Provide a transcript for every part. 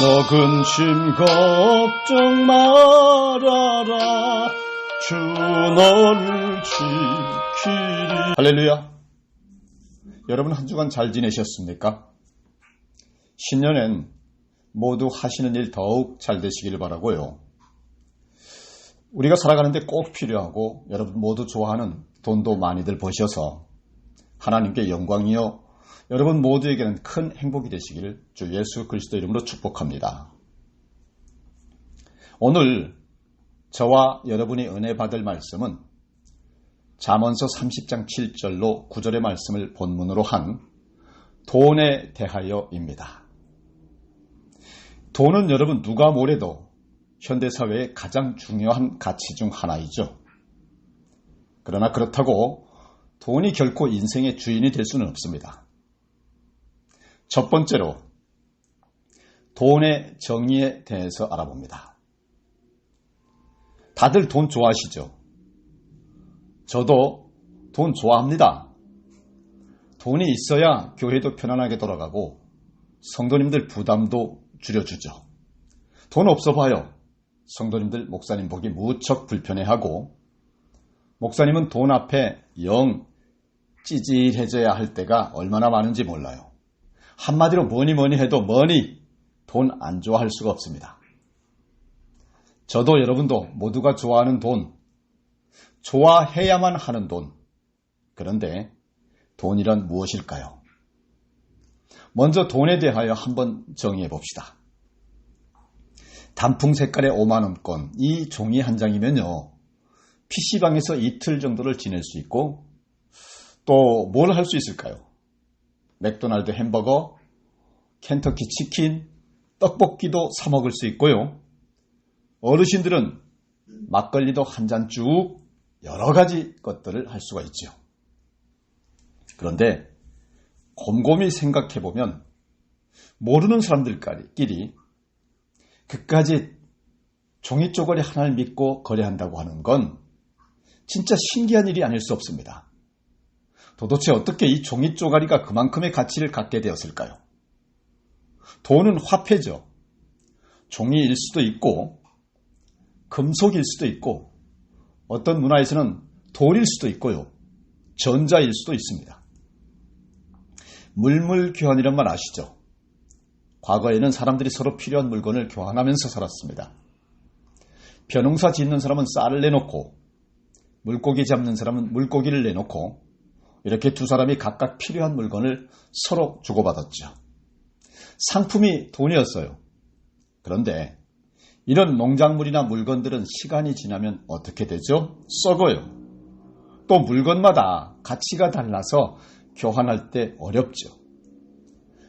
너 근심 걱정 말아라. 주 너를 지키리. 할렐루야. 여러분 한 주간 잘 지내셨습니까? 신년엔 모두 하시는 일 더욱 잘 되시길 바라고요. 우리가 살아가는데 꼭 필요하고 여러분 모두 좋아하는 돈도 많이들 버셔서 하나님께 영광이요 여러분 모두에게는 큰 행복이 되시기를 주 예수 그리스도 이름으로 축복합니다. 오늘 저와 여러분이 은혜 받을 말씀은 잠언서 30장 7절로 9절의 말씀을 본문으로 한 돈에 대하여입니다. 돈은 여러분 누가 뭐래도 현대사회의 가장 중요한 가치 중 하나이죠. 그러나 그렇다고 돈이 결코 인생의 주인이 될 수는 없습니다. 첫 번째로 돈의 정의에 대해서 알아봅니다. 다들 돈 좋아하시죠? 저도 돈 좋아합니다. 돈이 있어야 교회도 편안하게 돌아가고 성도님들 부담도 줄여주죠. 돈 없어 봐요. 성도님들 목사님 보기 무척 불편해하고 목사님은 돈 앞에 영 찌질해져야 할 때가 얼마나 많은지 몰라요. 한마디로 뭐니 해도 돈 안 좋아할 수가 없습니다. 저도 여러분도 모두가 좋아하는 돈, 좋아해야만 하는 돈. 그런데 돈이란 무엇일까요? 먼저 돈에 대하여 한번 정의해 봅시다. 단풍 색깔의 5만원권, 이 종이 한 장이면요, PC방에서 이틀 정도를 지낼 수 있고 또 뭘 할 수 있을까요? 맥도날드 햄버거, 켄터키 치킨, 떡볶이도 사 먹을 수 있고요. 어르신들은 막걸리도 한 잔 쭉 여러 가지 것들을 할 수가 있죠. 그런데 곰곰이 생각해보면 모르는 사람들끼리 그까지 종이 쪼가리 하나를 믿고 거래한다고 하는 건 진짜 신기한 일이 아닐 수 없습니다. 도대체 어떻게 이 종이 쪼가리가 그만큼의 가치를 갖게 되었을까요? 돈은 화폐죠. 종이일 수도 있고 금속일 수도 있고 어떤 문화에서는 돌일 수도 있고요. 전자일 수도 있습니다. 물물교환이란 말 아시죠? 과거에는 사람들이 서로 필요한 물건을 교환하면서 살았습니다. 벼농사 짓는 사람은 쌀을 내놓고 물고기 잡는 사람은 물고기를 내놓고 이렇게 두 사람이 각각 필요한 물건을 서로 주고받았죠. 상품이 돈이었어요. 그런데 이런 농작물이나 물건들은 시간이 지나면 어떻게 되죠? 썩어요. 또 물건마다 가치가 달라서 교환할 때 어렵죠.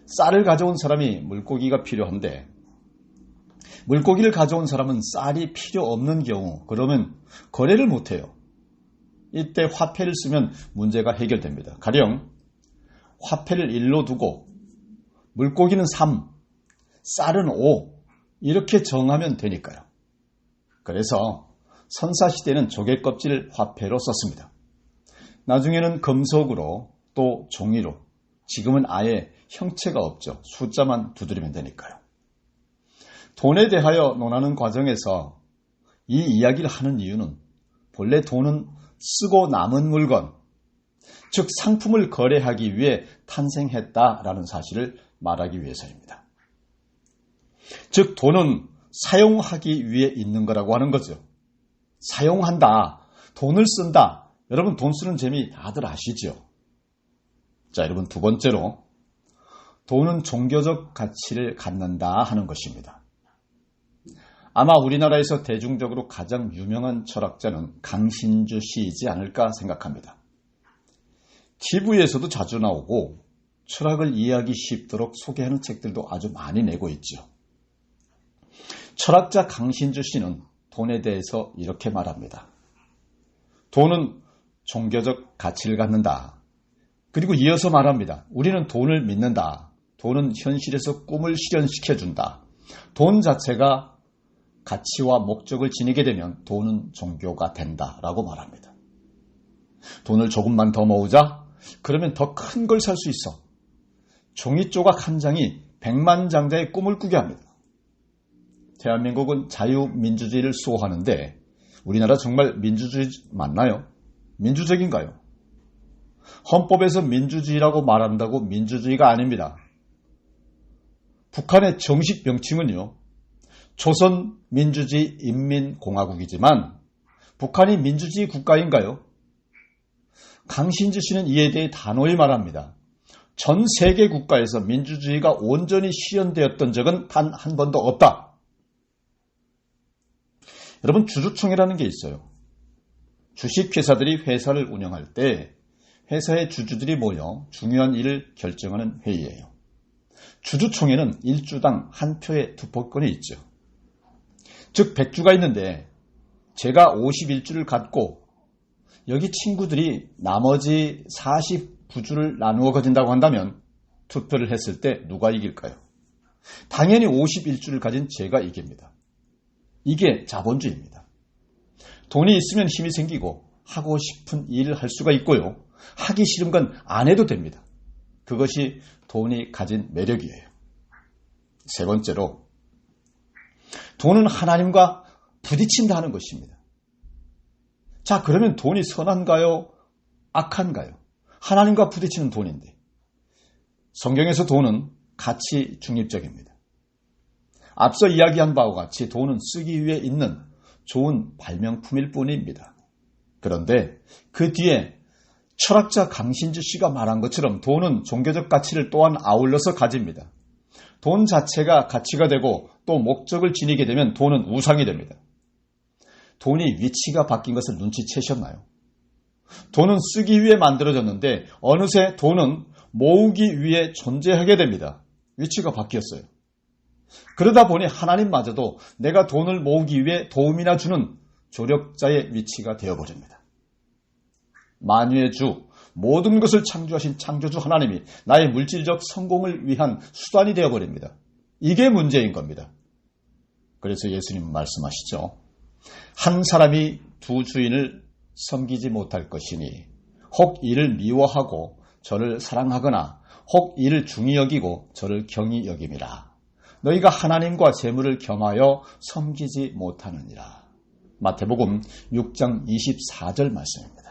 쌀을 가져온 사람이 물고기가 필요한데 물고기를 가져온 사람은 쌀이 필요 없는 경우 그러면 거래를 못해요. 이때 화폐를 쓰면 문제가 해결됩니다. 가령 화폐를 1로 두고 물고기는 3, 쌀은 5 이렇게 정하면 되니까요. 그래서 선사시대는 조개껍질 화폐로 썼습니다. 나중에는 금속으로 또 종이로 지금은 아예 형체가 없죠. 숫자만 두드리면 되니까요. 돈에 대하여 논하는 과정에서 이 이야기를 하는 이유는 본래 돈은 쓰고 남은 물건, 즉 상품을 거래하기 위해 탄생했다라는 사실을 말하기 위해서입니다. 즉 돈은 사용하기 위해 있는 거라고 하는 거죠. 사용한다, 돈을 쓴다. 여러분 돈 쓰는 재미 다들 아시죠? 자, 여러분 두 번째로 돈은 종교적 가치를 갖는다 하는 것입니다. 아마 우리나라에서 대중적으로 가장 유명한 철학자는 강신주 씨이지 않을까 생각합니다. TV에서도 자주 나오고 철학을 이해하기 쉽도록 소개하는 책들도 아주 많이 내고 있죠. 철학자 강신주 씨는 돈에 대해서 이렇게 말합니다. 돈은 종교적 가치를 갖는다. 그리고 이어서 말합니다. 우리는 돈을 믿는다. 돈은 현실에서 꿈을 실현시켜준다. 돈 자체가 가치와 목적을 지니게 되면 돈은 종교가 된다라고 말합니다. 돈을 조금만 더 모으자? 그러면 더 큰 걸 살 수 있어. 종이 조각 한 장이 100만 장자의 꿈을 꾸게 합니다. 대한민국은 자유민주주의를 수호하는데 우리나라 정말 민주주의 맞나요? 민주적인가요? 헌법에서 민주주의라고 말한다고 민주주의가 아닙니다. 북한의 정식 명칭은요, 조선민주주의 인민공화국이지만 북한이 민주주의 국가인가요? 강신주 씨는 이에 대해 단호히 말합니다. 전 세계 국가에서 민주주의가 온전히 실현되었던 적은 단 한 번도 없다. 여러분, 주주총회라는 게 있어요. 주식회사들이 회사를 운영할 때 회사의 주주들이 모여 중요한 일을 결정하는 회의예요. 주주총회는 일주당 한 표의 투표권이 있죠. 즉 100주가 있는데 제가 51주를 갖고 여기 친구들이 나머지 49주를 나누어 가진다고 한다면 투표를 했을 때 누가 이길까요? 당연히 51주를 가진 제가 이깁니다. 이게 자본주의입니다. 돈이 있으면 힘이 생기고 하고 싶은 일을 할 수가 있고요. 하기 싫은 건 안 해도 됩니다. 그것이 돈이 가진 매력이에요. 세 번째로, 돈은 하나님과 부딪힌다 하는 것입니다. 자, 그러면 돈이 선한가요? 악한가요? 하나님과 부딪히는 돈인데. 성경에서 돈은 가치 중립적입니다. 앞서 이야기한 바와 같이 돈은 쓰기 위해 있는 좋은 발명품일 뿐입니다. 그런데 그 뒤에 철학자 강신주 씨가 말한 것처럼 돈은 종교적 가치를 또한 아울러서 가집니다. 돈 자체가 가치가 되고 또 목적을 지니게 되면 돈은 우상이 됩니다. 돈이 위치가 바뀐 것을 눈치채셨나요? 돈은 쓰기 위해 만들어졌는데 어느새 돈은 모으기 위해 존재하게 됩니다. 위치가 바뀌었어요. 그러다 보니 하나님마저도 내가 돈을 모으기 위해 도움이나 주는 조력자의 위치가 되어버립니다. 만유의 주, 모든 것을 창조하신 창조주 하나님이 나의 물질적 성공을 위한 수단이 되어버립니다. 이게 문제인 겁니다. 그래서 예수님은 말씀하시죠. 한 사람이 두 주인을 섬기지 못할 것이니 혹 이를 미워하고 저를 사랑하거나 혹 이를 중히 여기고 저를 경히 여김이라. 너희가 하나님과 재물을 겸하여 섬기지 못하느니라. 마태복음 6장 24절 말씀입니다.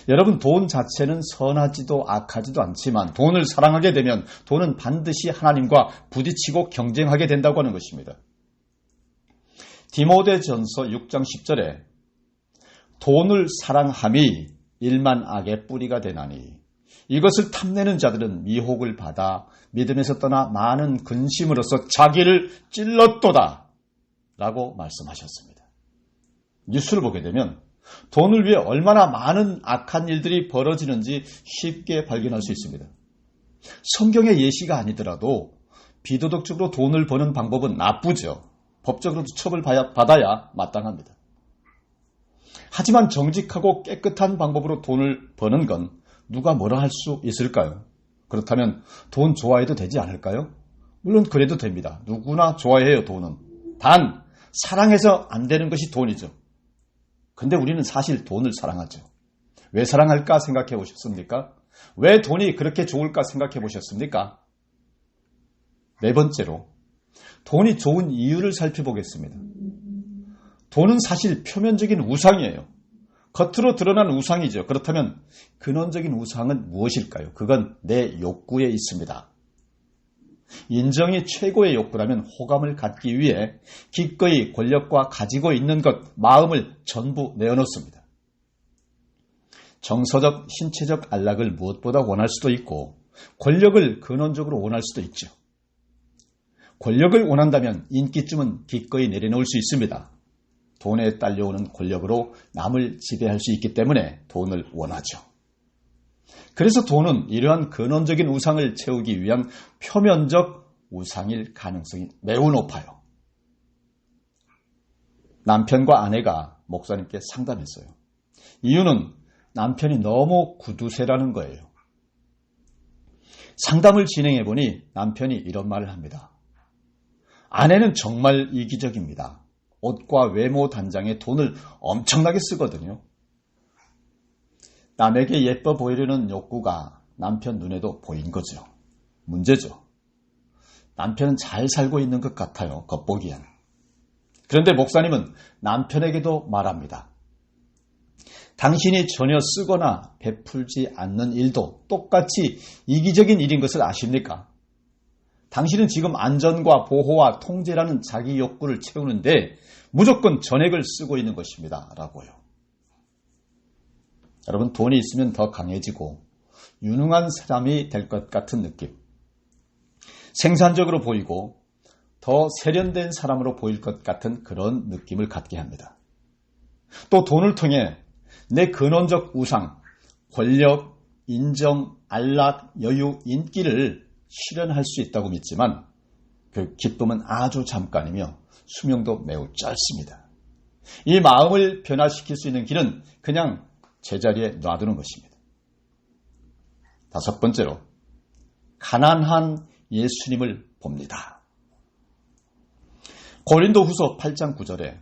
여러분, 돈 자체는 선하지도 악하지도 않지만 돈을 사랑하게 되면 돈은 반드시 하나님과 부딪히고 경쟁하게 된다고 하는 것입니다. 디모데전서 6장 10절에 돈을 사랑함이 일만 악의 뿌리가 되나니 이것을 탐내는 자들은 미혹을 받아 믿음에서 떠나 많은 근심으로써 자기를 찔렀도다 라고 말씀하셨습니다. 뉴스를 보게 되면 돈을 위해 얼마나 많은 악한 일들이 벌어지는지 쉽게 발견할 수 있습니다. 성경의 예시가 아니더라도 비도덕적으로 돈을 버는 방법은 나쁘죠. 법적으로도 처벌받아야 마땅합니다. 하지만 정직하고 깨끗한 방법으로 돈을 버는 건 누가 뭐라 할 수 있을까요? 그렇다면 돈 좋아해도 되지 않을까요? 물론 그래도 됩니다. 누구나 좋아해요, 돈은. 단, 사랑해서 안 되는 것이 돈이죠. 근데 우리는 사실 돈을 사랑하죠. 왜 사랑할까 생각해 보셨습니까? 왜 돈이 그렇게 좋을까 생각해 보셨습니까? 네 번째로, 돈이 좋은 이유를 살펴보겠습니다. 돈은 사실 표면적인 우상이에요. 겉으로 드러난 우상이죠. 그렇다면 근원적인 우상은 무엇일까요? 그건 내 욕구에 있습니다. 인정이 최고의 욕구라면 호감을 갖기 위해 기꺼이 권력과 가지고 있는 것, 마음을 전부 내어놓습니다. 정서적, 신체적 안락을 무엇보다 원할 수도 있고 권력을 근원적으로 원할 수도 있죠. 권력을 원한다면 인기쯤은 기꺼이 내려놓을 수 있습니다. 돈에 딸려오는 권력으로 남을 지배할 수 있기 때문에 돈을 원하죠. 그래서 돈은 이러한 근원적인 우상을 채우기 위한 표면적 우상일 가능성이 매우 높아요. 남편과 아내가 목사님께 상담했어요. 이유는 남편이 너무 구두쇠라는 거예요. 상담을 진행해보니 남편이 이런 말을 합니다. 아내는 정말 이기적입니다. 옷과 외모 단장에 돈을 엄청나게 쓰거든요. 남에게 예뻐 보이려는 욕구가 남편 눈에도 보인 거죠. 문제죠. 남편은 잘 살고 있는 것 같아요. 겉보기엔. 그런데 목사님은 남편에게도 말합니다. 당신이 전혀 쓰거나 베풀지 않는 일도 똑같이 이기적인 일인 것을 아십니까? 당신은 지금 안전과 보호와 통제라는 자기 욕구를 채우는데 무조건 전액을 쓰고 있는 것입니다. 라고요. 여러분, 돈이 있으면 더 강해지고 유능한 사람이 될 것 같은 느낌. 생산적으로 보이고 더 세련된 사람으로 보일 것 같은 그런 느낌을 갖게 합니다. 또 돈을 통해 내 근원적 우상, 권력, 인정, 안락, 여유, 인기를 실현할 수 있다고 믿지만 그 기쁨은 아주 잠깐이며 수명도 매우 짧습니다. 이 마음을 변화시킬 수 있는 길은 그냥 제자리에 놔두는 것입니다. 5번째로, 가난한 예수님을 봅니다. 고린도후서 8장 9절에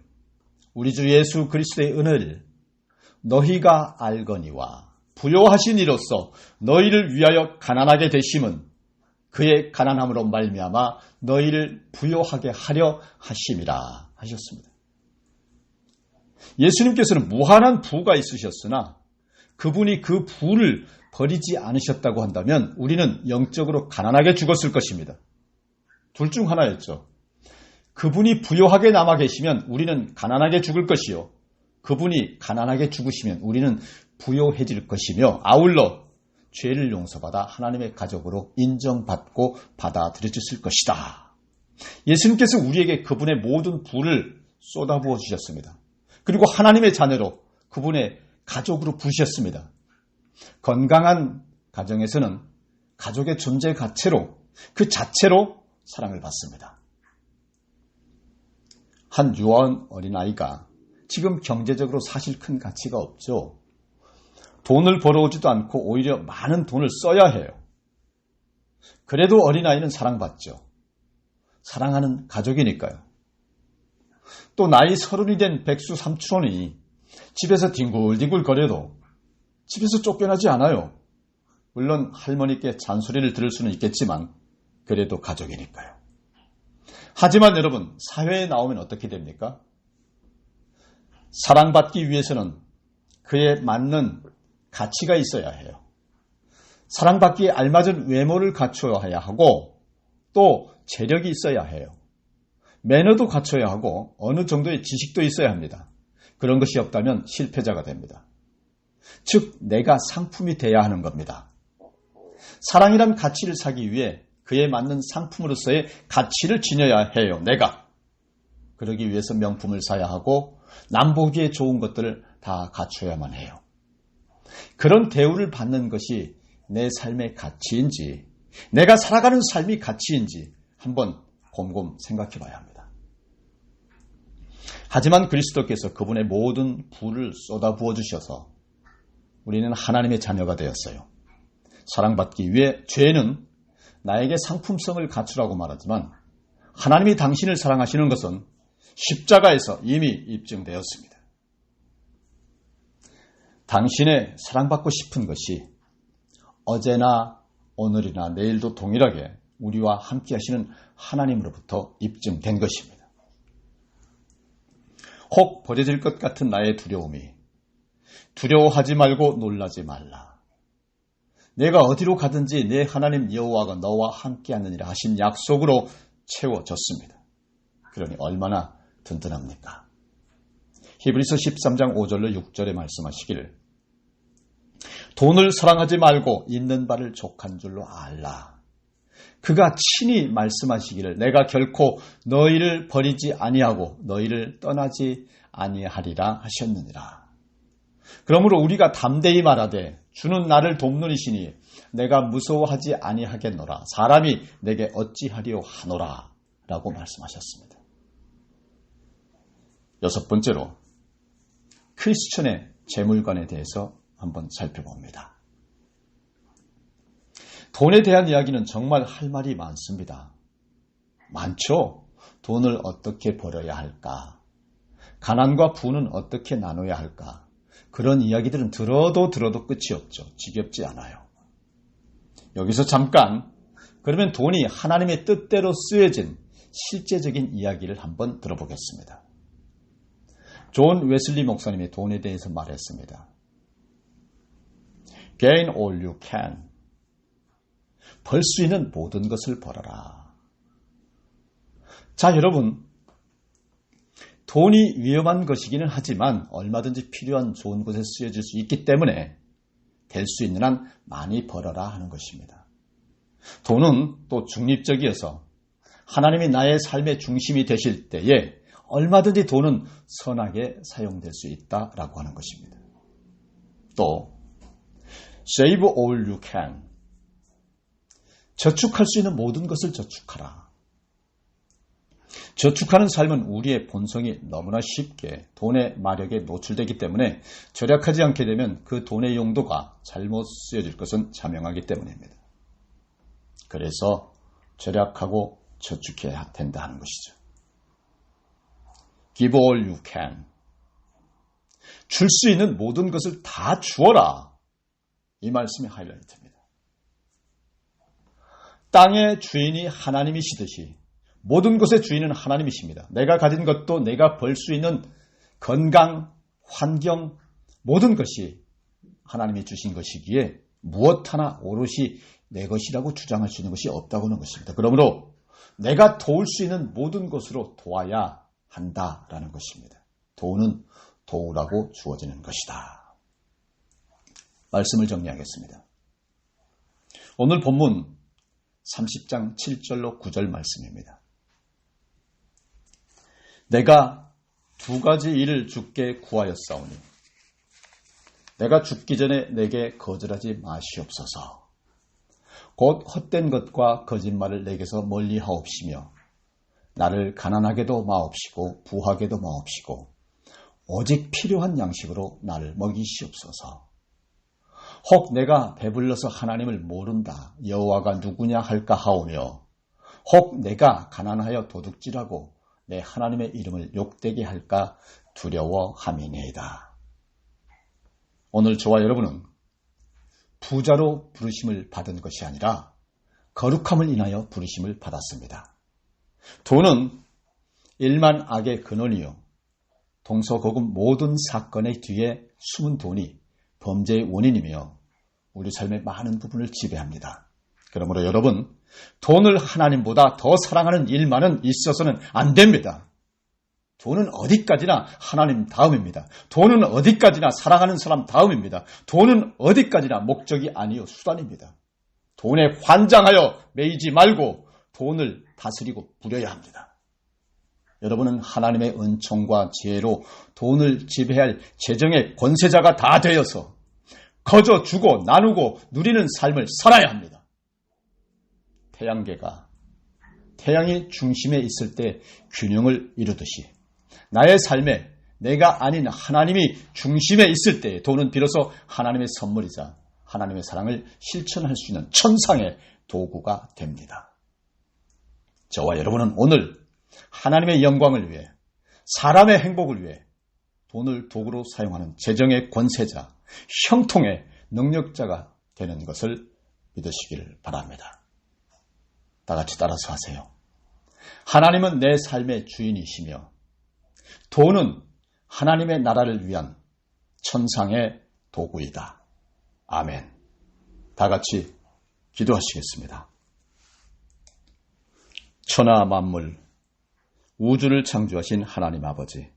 우리 주 예수 그리스도의 은혜를 너희가 알거니와 부요하신 이로써 너희를 위하여 가난하게 되심은 그의 가난함으로 말미암아 너희를 부요하게 하려 하심이라 하셨습니다. 예수님께서는 무한한 부가 있으셨으나 그분이 그 부를 버리지 않으셨다고 한다면 우리는 영적으로 가난하게 죽었을 것입니다. 둘 중 하나였죠. 그분이 부요하게 남아 계시면 우리는 가난하게 죽을 것이요. 그분이 가난하게 죽으시면 우리는 부요해질 것이며 아울러 죄를 용서받아 하나님의 가족으로 인정받고 받아들여졌을 것이다. 예수님께서 우리에게 그분의 모든 부를 쏟아부어 주셨습니다. 그리고 하나님의 자녀로 그분의 가족으로 부르셨습니다. 건강한 가정에서는 가족의 존재 자체로 그 자체로 사랑을 받습니다. 한 유아원 어린아이가 지금 경제적으로 사실 큰 가치가 없죠. 돈을 벌어오지도 않고 오히려 많은 돈을 써야 해요. 그래도 어린아이는 사랑받죠. 사랑하는 가족이니까요. 또 나이 30이 된 백수 삼촌이 집에서 뒹굴뒹굴 거려도 집에서 쫓겨나지 않아요. 물론 할머니께 잔소리를 들을 수는 있겠지만 그래도 가족이니까요. 하지만 여러분, 사회에 나오면 어떻게 됩니까? 사랑받기 위해서는 그에 맞는 가치가 있어야 해요. 사랑받기에 알맞은 외모를 갖춰야 하고 또 재력이 있어야 해요. 매너도 갖춰야 하고 어느 정도의 지식도 있어야 합니다. 그런 것이 없다면 실패자가 됩니다. 즉, 내가 상품이 돼야 하는 겁니다. 사랑이란 가치를 사기 위해 그에 맞는 상품으로서의 가치를 지녀야 해요. 내가. 그러기 위해서 명품을 사야 하고 남 보기에 좋은 것들을 다 갖춰야만 해요. 그런 대우를 받는 것이 내 삶의 가치인지 내가 살아가는 삶이 가치인지 한번 곰곰 생각해 봐야 합니다. 하지만 그리스도께서 그분의 모든 부를 쏟아부어 주셔서 우리는 하나님의 자녀가 되었어요. 사랑받기 위해 죄는 나에게 상품성을 갖추라고 말하지만 하나님이 당신을 사랑하시는 것은 십자가에서 이미 입증되었습니다. 당신의 사랑받고 싶은 것이 어제나 오늘이나 내일도 동일하게 우리와 함께 하시는 하나님으로부터 입증된 것입니다. 혹 버려질 것 같은 나의 두려움이 두려워하지 말고 놀라지 말라. 내가 어디로 가든지 내 하나님 여호와가 너와 함께 하느니라 하신 약속으로 채워졌습니다. 그러니 얼마나 든든합니까? 히브리서 13장 5절로 6절에 말씀하시기를 돈을 사랑하지 말고 있는 바를 족한 줄로 알라. 그가 친히 말씀하시기를 내가 결코 너희를 버리지 아니하고 너희를 떠나지 아니하리라 하셨느니라. 그러므로 우리가 담대히 말하되 주는 나를 돕는 이시니 내가 무서워하지 아니하겠노라. 사람이 내게 어찌하리요 하노라 라고 말씀하셨습니다. 6번째로 크리스천의 재물관에 대해서 한번 살펴봅니다. 돈에 대한 이야기는 정말 할 말이 많습니다. 많죠? 돈을 어떻게 벌어야 할까? 가난과 부는 어떻게 나눠야 할까? 그런 이야기들은 들어도 끝이 없죠. 지겹지 않아요. 여기서 잠깐 그러면 돈이 하나님의 뜻대로 쓰여진 실제적인 이야기를 한번 들어보겠습니다. 존 웨슬리 목사님이 돈에 대해서 말했습니다. Gain all you can. 벌 수 있는 모든 것을 벌어라. 자, 여러분, 돈이 위험한 것이기는 하지만 얼마든지 필요한 좋은 곳에 쓰여질 수 있기 때문에 될 수 있는 한 많이 벌어라 하는 것입니다. 돈은 또 중립적이어서 하나님이 나의 삶의 중심이 되실 때에 얼마든지 돈은 선하게 사용될 수 있다라고 하는 것입니다. 또 Save all you can. 저축할 수 있는 모든 것을 저축하라. 저축하는 삶은 우리의 본성이 너무나 쉽게 돈의 마력에 노출되기 때문에 절약하지 않게 되면 그 돈의 용도가 잘못 쓰여질 것은 자명하기 때문입니다. 그래서 절약하고 저축해야 된다 하는 것이죠. Give all you can. 줄 수 있는 모든 것을 다 주어라. 이 말씀이 하이라이트입니다. 땅의 주인이 하나님이시듯이 모든 것의 주인은 하나님이십니다. 내가 가진 것도 내가 벌 수 있는 건강, 환경, 모든 것이 하나님이 주신 것이기에 무엇 하나 오롯이 내 것이라고 주장할 수 있는 것이 없다고 하는 것입니다. 그러므로 내가 도울 수 있는 모든 것으로 도와야 한다라는 것입니다. 돈은 도우라고 주어지는 것이다. 말씀을 정리하겠습니다. 오늘 본문 30장 7절로 9절 말씀입니다. 내가 두 가지 일을 주께 구하였사오니 내가 죽기 전에 내게 거절하지 마시옵소서. 곧 헛된 것과 거짓말을 내게서 멀리 하옵시며 나를 가난하게도 마옵시고 부하게도 마옵시고 오직 필요한 양식으로 나를 먹이시옵소서. 혹 내가 배불러서 하나님을 모른다 여호와가 누구냐 할까 하오며 혹 내가 가난하여 도둑질하고 내 하나님의 이름을 욕되게 할까 두려워함이니이다. 오늘 저와 여러분은 부자로 부르심을 받은 것이 아니라 거룩함을 인하여 부르심을 받았습니다. 돈은 일만 악의 근원이요 동서고금 모든 사건의 뒤에 숨은 돈이 범죄의 원인이며 우리 삶의 많은 부분을 지배합니다. 그러므로 여러분, 돈을 하나님보다 더 사랑하는 일만은 있어서는 안 됩니다. 돈은 어디까지나 하나님 다음입니다. 돈은 어디까지나 사랑하는 사람 다음입니다. 돈은 어디까지나 목적이 아니요 수단입니다. 돈에 환장하여 매이지 말고 돈을 다스리고 부려야 합니다. 여러분은 하나님의 은총과 지혜로 돈을 지배할 재정의 권세자가 다 되어서 거저 주고 나누고 누리는 삶을 살아야 합니다. 태양계가 태양이 중심에 있을 때 균형을 이루듯이 나의 삶에 내가 아닌 하나님이 중심에 있을 때 돈은 비로소 하나님의 선물이자 하나님의 사랑을 실천할 수 있는 천상의 도구가 됩니다. 저와 여러분은 오늘 하나님의 영광을 위해 사람의 행복을 위해 돈을 도구로 사용하는 재정의 권세자, 형통의 능력자가 되는 것을 믿으시기를 바랍니다. 다 같이 따라서 하세요. 하나님은 내 삶의 주인이시며 돈은 하나님의 나라를 위한 천상의 도구이다. 아멘. 다 같이 기도하시겠습니다. 천하 만물, 우주를 창조하신 하나님 아버지,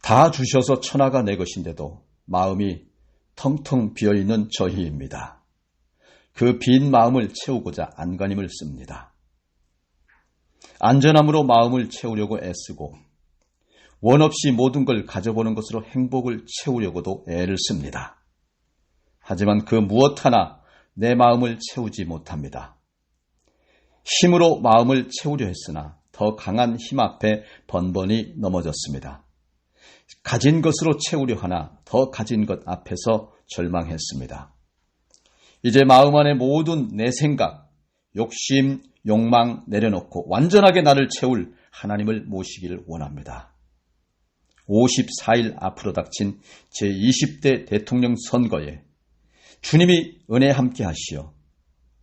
다 주셔서 천하가 내 것인데도 마음이 텅텅 비어있는 저희입니다. 그 빈 마음을 채우고자 안간힘을 씁니다. 안전함으로 마음을 채우려고 애쓰고 원 없이 모든 걸 가져보는 것으로 행복을 채우려고도 애를 씁니다. 하지만 그 무엇 하나 내 마음을 채우지 못합니다. 힘으로 마음을 채우려 했으나 더 강한 힘 앞에 번번이 넘어졌습니다. 가진 것으로 채우려 하나 더 가진 것 앞에서 절망했습니다. 이제 마음 안에 모든 내 생각, 욕심, 욕망 내려놓고 완전하게 나를 채울 하나님을 모시기를 원합니다. 54일 앞으로 닥친 제20대 대통령 선거에 주님이 은혜 함께 하시어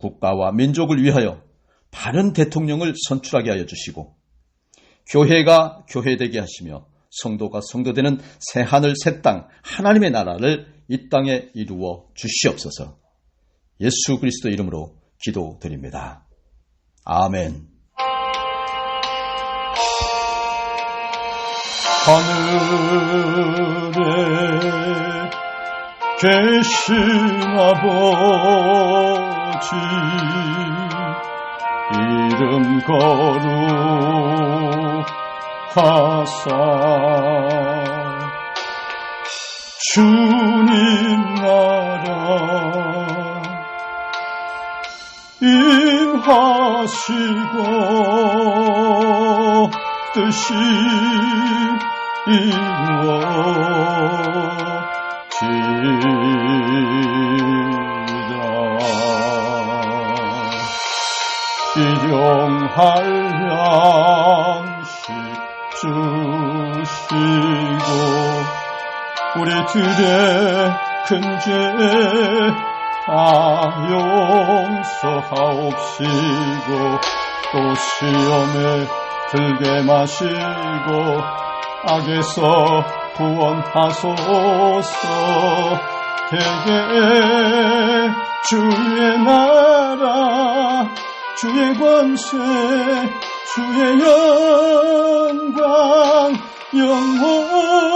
국가와 민족을 위하여 바른 대통령을 선출하게 하여 주시고 교회가 교회되게 하시며 성도가 성도되는 새하늘 새 땅 하나님의 나라를 이 땅에 이루어 주시옵소서. 예수 그리스도 이름으로 기도드립니다. 아멘. 하늘에 계신 아버지 이름 거룩하사 주님 나라 임하시고 뜻이 이루어지리라. 일용할 양식 주시고 우리들의 큰 죄 다 용서하옵시고 또 시험에 들게 마시고 악에서 구원하소서. 대개 주의 나라 주의 권세 주의 영광 영원히